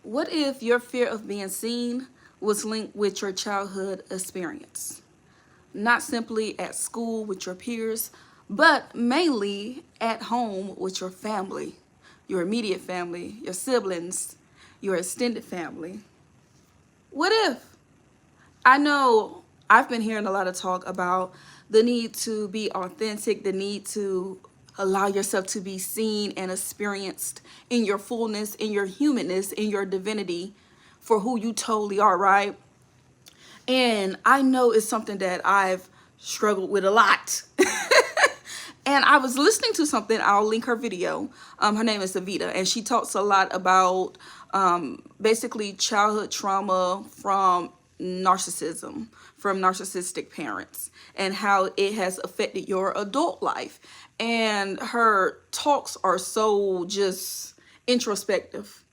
What if your fear of being seen was linked with your childhood experience? Not simply at school with your peers, but mainly at home with your family, your immediate family, your siblings, your extended family. What if? I know I've been hearing a lot of talk about the need to be authentic, the need to allow yourself to be seen and experienced in your fullness, in your humanness, in your divinity for who you totally are, right? And I know it's something that I've struggled with a lot. And I was listening to something, I'll link her video. Her name is Avita, and she talks a lot about basically childhood trauma from narcissism, from narcissistic parents, and how it has affected your adult life. And her talks are so just introspective.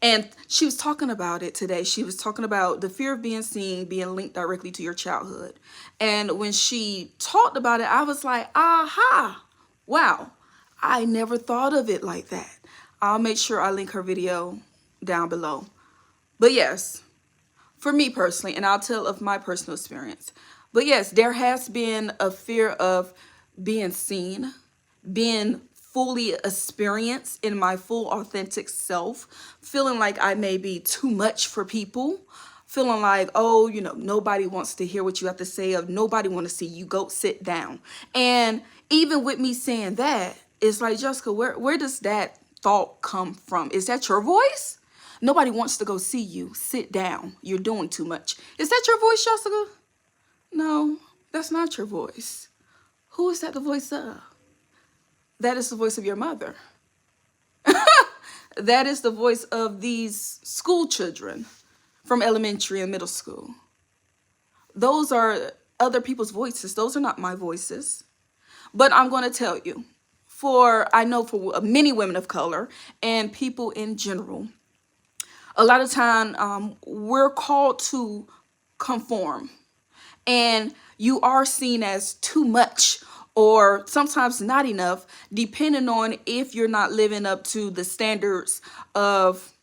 And she was talking about it today. She was talking about the fear of being seen being linked directly to your childhood. And when she talked about it, I was like, aha, wow, I never thought of it like that. I'll make sure I link her video down below. But yes, for me personally, and I'll tell of my personal experience. But yes, there has been a fear of being seen, being fully experienced in my full authentic self, feeling like I may be too much for people, feeling like, oh, nobody wants to hear what you have to say, or nobody want to see you, go sit down. And even with me saying that, it's like, Jessica, where does that thought come from? Is that your voice? Nobody wants to go see you. Sit down. You're doing too much. Is that your voice, Jessica? No, that's not your voice. Who is that the voice of? That is the voice of your mother. That is the voice of these school children from elementary and middle school. Those are other people's voices. Those are not my voices. But I'm going to tell you, I know for many women of color and people in general, a lot of time we're called to conform, and you are seen as too much or sometimes not enough, depending on if you're not living up to the standards of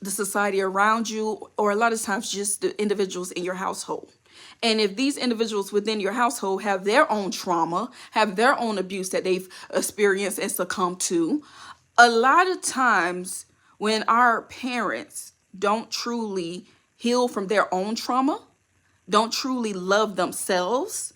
the society around you, or a lot of times just the individuals in your household. And if these individuals within your household have their own trauma, have their own abuse that they've experienced and succumbed to, a lot of times when our parents don't truly heal from their own trauma, don't truly love themselves,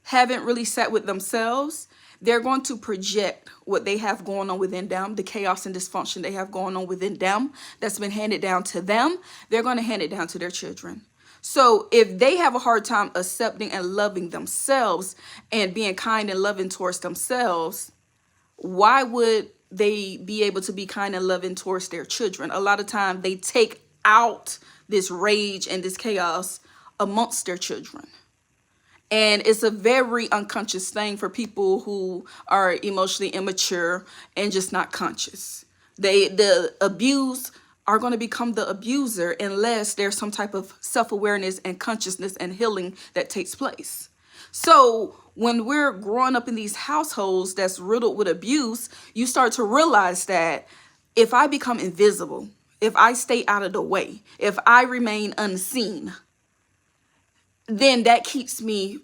haven't really sat with themselves, they're going to project what they have going on within them, the chaos and dysfunction they have going on within them that's been handed down to them. They're going to hand it down to their children. So if they have a hard time accepting and loving themselves and being kind and loving towards themselves, why would they be able to be kind and loving towards their children? A lot of time they take out this rage and this chaos amongst their children. And it's a very unconscious thing for people who are emotionally immature and just not conscious. The abuse are going to become the abuser unless there's some type of self-awareness and consciousness and healing that takes place. So when we're growing up in these households that's riddled with abuse, you start to realize that if I become invisible, if I stay out of the way, if I remain unseen, then that keeps me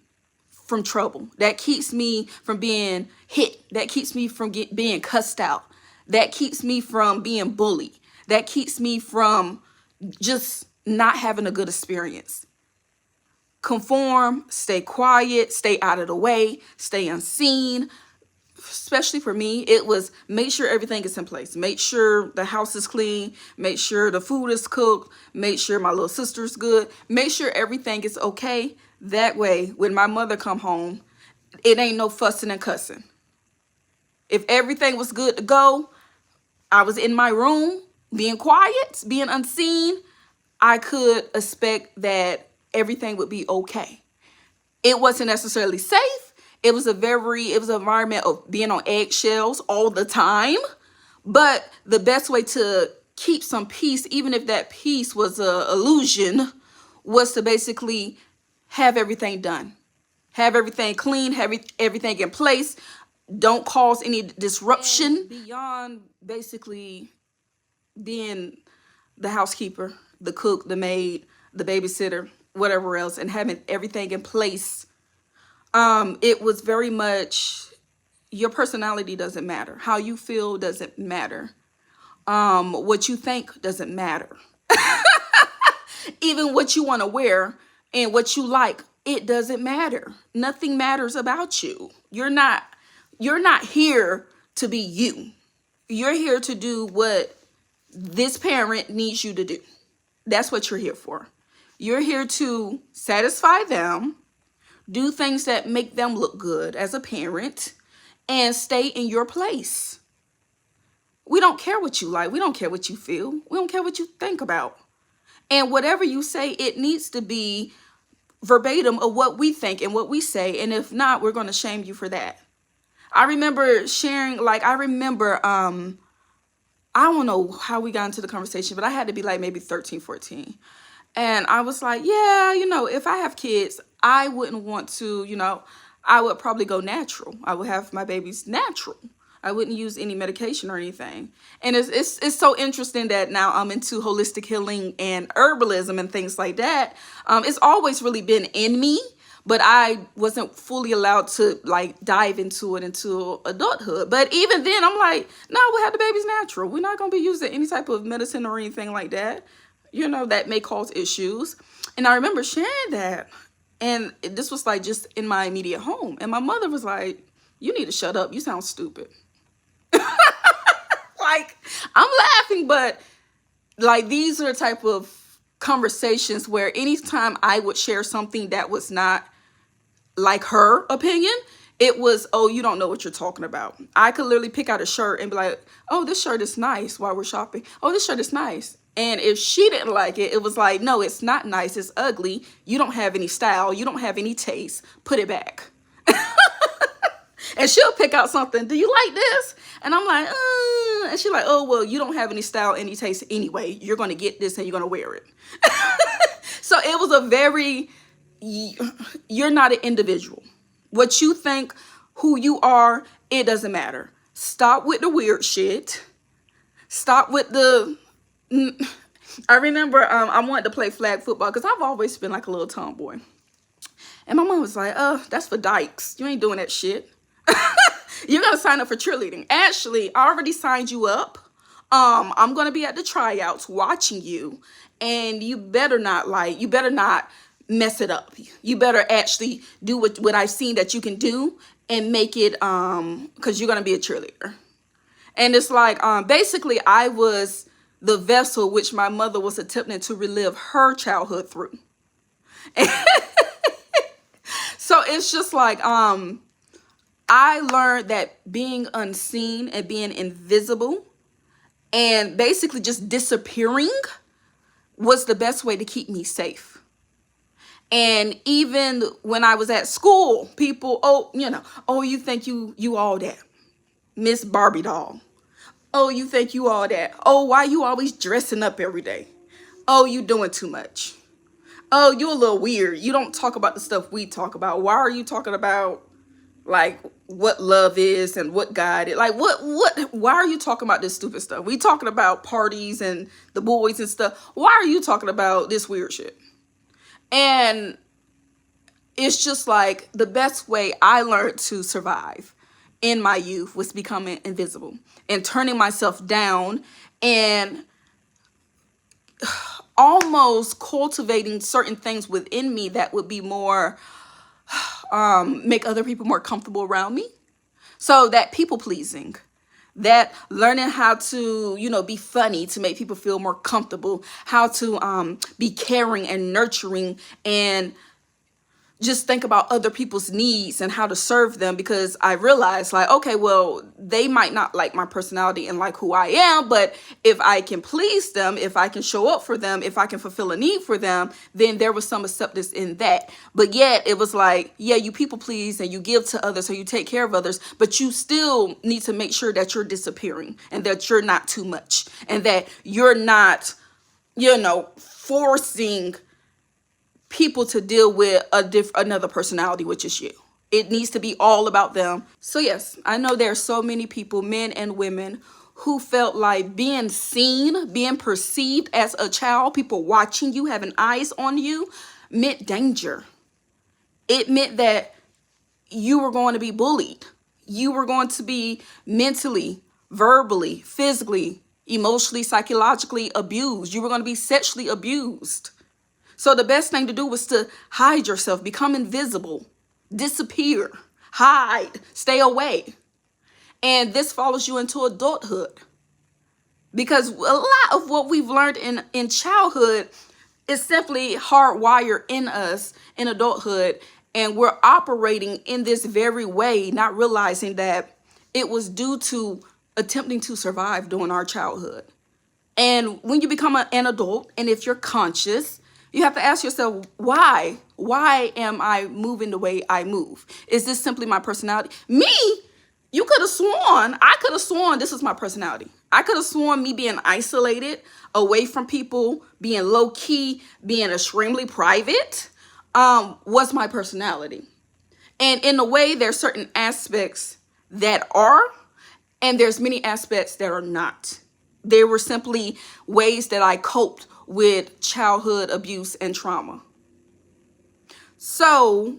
from trouble. That keeps me from being hit. That keeps me from being cussed out. That keeps me from being bullied. That keeps me from just not having a good experience. Conform, stay quiet, stay out of the way, stay unseen. Especially for me, it was make sure everything is in place. Make sure the house is clean. Make sure the food is cooked. Make sure my little sister's good. Make sure everything is okay. That way, when my mother come home, it ain't no fussing and cussing. If everything was good to go, I was in my room, being quiet, being unseen, I could expect that everything would be okay. It wasn't necessarily safe. It was an environment of being on eggshells all the time. But the best way to keep some peace, even if that peace was an illusion, was to basically have everything done. Have everything clean, have everything in place. Don't cause any disruption. And beyond basically being the housekeeper, the cook, the maid, the babysitter, whatever else, and having everything in place, it was very much your personality doesn't matter. How you feel doesn't matter. What you think doesn't matter. Even what you want to wear and what you like, it doesn't matter. Nothing matters about you. You're not here to be you. You're here to do what this parent needs you to do. That's what you're here for. You're here to satisfy them, do things that make them look good as a parent, and stay in your place. We don't care what you like. We don't care what you feel. We don't care what you think about. And whatever you say, it needs to be verbatim of what we think and what we say. And if not, we're going to shame you for that. I remember sharing, I don't know how we got into the conversation, but I had to be like maybe 13, 14. And I was like, yeah, if I have kids, I wouldn't want to, I would probably go natural. I would have my babies natural. I wouldn't use any medication or anything. And it's so interesting that now I'm into holistic healing and herbalism and things like that. It's always really been in me, but I wasn't fully allowed to dive into it until adulthood. But even then, I'm like, no, we'll have the babies natural. We're not going to be using any type of medicine or anything like that, that may cause issues. And I remember sharing that. And this was just in my immediate home. And my mother was like, you need to shut up. You sound stupid. I'm laughing, but these are the type of conversations where anytime I would share something that was not like her opinion, it was, oh, you don't know what you're talking about. I could literally pick out a shirt and be like, oh, this shirt is nice while we're shopping. Oh, this shirt is nice. And if she didn't like it, it was like, no, it's not nice. It's ugly. You don't have any style. You don't have any taste. Put it back. And she'll pick out something. Do you like this? And I'm like, and she's like, oh, well, you don't have any style, any taste anyway. You're going to get this and you're going to wear it. So it was a very, you're not an individual. What you think, who you are, it doesn't matter. Stop with the weird shit. Stop with the, I remember I wanted to play flag football because I've always been like a little tomboy. And my mom was like, that's for dykes. You ain't doing that shit. You're going to sign up for cheerleading. Actually, I already signed you up. I'm going to be at the tryouts watching you. And you better not mess it up. You better actually do what I've seen that you can do and make it, because you're going to be a cheerleader. And it's basically I was the vessel which my mother was attempting to relive her childhood through. So it's just I learned that being unseen and being invisible and basically just disappearing was the best way to keep me safe. And even when I was at school, people, you think you all that, Miss Barbie doll. Oh, you think you all that. Oh, why you always dressing up every day? Oh, you doing too much. Oh, you a little weird. You don't talk about the stuff we talk about. Why are you talking about what love is and what God is? Why are you talking about this stupid stuff? We talking about parties and the boys and stuff. Why are you talking about this weird shit? And it's just the best way I learned to survive in my youth was becoming invisible and turning myself down and almost cultivating certain things within me that would be more, make other people more comfortable around me. So that people pleasing, that learning how to, be funny to make people feel more comfortable, how to be caring and nurturing and just think about other people's needs and how to serve them, because I realized okay, well, they might not like my personality and like who I am, but if I can please them, if I can show up for them, if I can fulfill a need for them, then there was some acceptance in that. But yet it was yeah, you people please and you give to others, or you take care of others, but you still need to make sure that you're disappearing and that you're not too much and that you're not, forcing people to deal with another personality, which is you. It needs to be all about them. So yes, I know there are so many people, men and women, who felt like being seen, being perceived as a child, people watching you, having eyes on you, meant danger. It meant that you were going to be bullied. You were going to be mentally, verbally, physically, emotionally, psychologically abused. You were going to be sexually abused. So the best thing to do was to hide yourself, become invisible, disappear, hide, stay away. And this follows you into adulthood. Because a lot of what we've learned in childhood is simply hardwired in us in adulthood. And we're operating in this very way, not realizing that it was due to attempting to survive during our childhood. And when you become an adult, and if you're conscious, you have to ask yourself, why? Why am I moving the way I move? Is this simply my personality? I could have sworn this is my personality. I could have sworn me being isolated, away from people, being low key, being extremely private, was my personality. And in a way, there's certain aspects that are, and there's many aspects that are not. They were simply ways that I coped with childhood abuse and trauma. So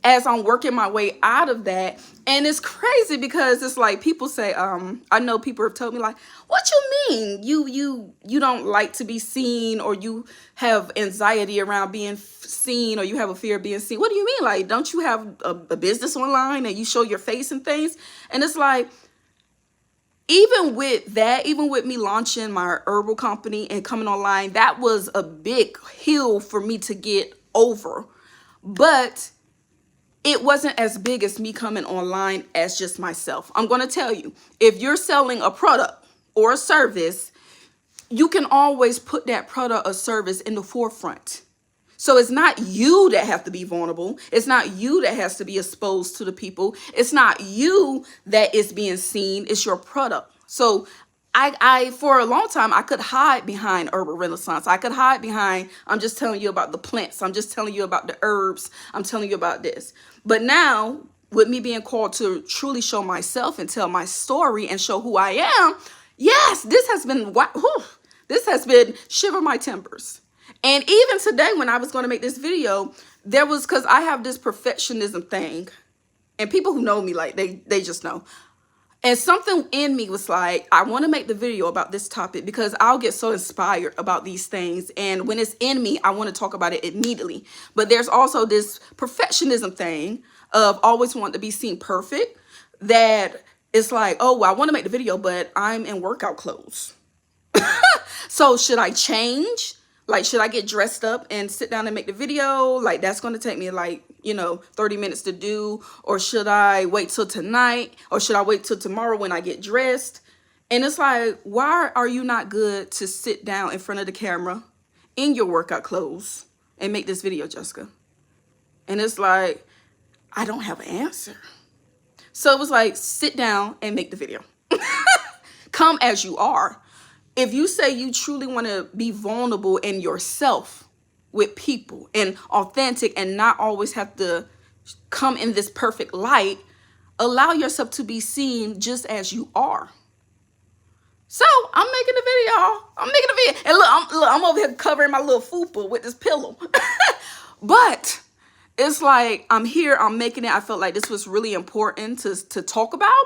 as I'm working my way out of that, and it's crazy because it's like people say, I know people have told me like, what you mean? You don't like to be seen, or you have anxiety around being seen, or you have a fear of being seen. What do you mean? Like, don't you have a business online and you show your face and things? And it's like, even with that, even with me launching my herbal company and coming online, that was a big hill for me to get over. But it wasn't as big as me coming online as just myself. I'm going to tell you, if you're selling a product or a service, you can always put that product or service in the forefront. So it's not you that have to be vulnerable. It's not you that has to be exposed to the people. It's not you that is being seen. It's your product. So I for a long time, I could hide behind Herbal Renaissance. I could hide behind, I'm just telling you about the plants. I'm just telling you about the herbs. I'm telling you about this. But now, with me being called to truly show myself and tell my story and show who I am, yes, this has been shiver my timbers. And even today, when I was going to make this video, there was, because I have this perfectionism thing, and people who know me, like, they just know. And something in me was like, I want to make the video about this topic because I'll get so inspired about these things. And when it's in me, I want to talk about it immediately. But there's also this perfectionism thing of always wanting to be seen perfect, that it's like, oh, well, I want to make the video, but I'm in workout clothes. So should I change? Like, should I get dressed up and sit down and make the video? Like, that's going to take me like, 30 minutes to do. Or should I wait till tonight? Or should I wait till tomorrow when I get dressed? And it's like, why are you not good to sit down in front of the camera in your workout clothes and make this video, Jessica? And it's like, I don't have an answer. So it was like, sit down and make the video. Come as you are. If you say you truly want to be vulnerable in yourself with people and authentic and not always have to come in this perfect light, allow yourself to be seen just as you are. So I'm making a video. And look, I'm over here covering my little fupa with this pillow. But it's like, I'm here, I'm making it. I felt like this was really important to talk about.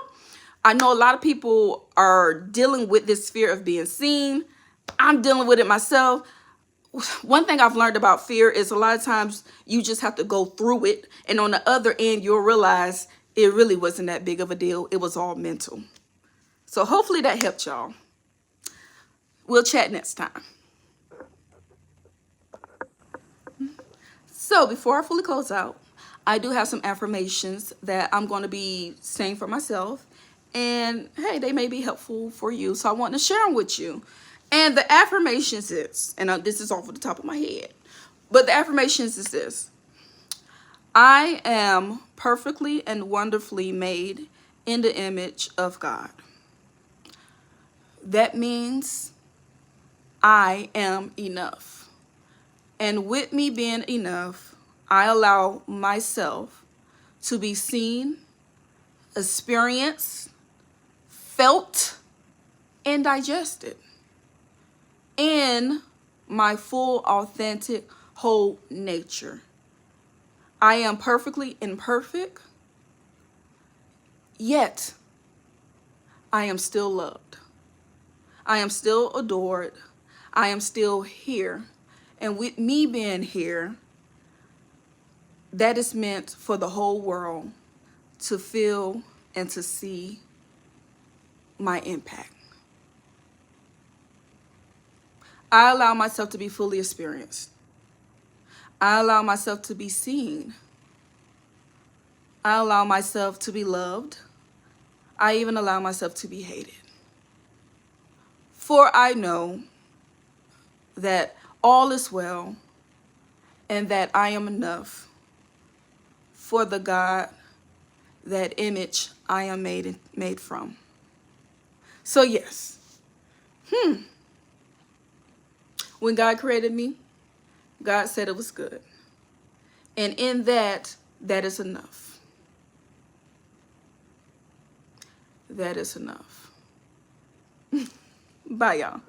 I know a lot of people are dealing with this fear of being seen. I'm dealing with it myself. One thing I've learned about fear is a lot of times you just have to go through it. And on the other end, you'll realize it really wasn't that big of a deal. It was all mental. So hopefully that helped y'all. We'll chat next time. So before I fully close out, I do have some affirmations that I'm going to be saying for myself. And hey, they may be helpful for you. So I want to share them with you. And the affirmations is, and this is off the top of my head, but the affirmations is this: I am perfectly and wonderfully made in the image of God. That means I am enough. And with me being enough, I allow myself to be seen, experienced, felt, and digest it in my full, authentic, whole nature. I am perfectly imperfect, yet I am still loved. I am still adored. I am still here. And with me being here, that is meant for the whole world to feel and to see my impact. I allow myself to be fully experienced. I allow myself to be seen. I allow myself to be loved. I even allow myself to be hated. For I know that all is well and that I am enough for the God, that image I am made from. So yes, when God created me, God said it was good. And in that, that is enough. That is enough. Bye, y'all.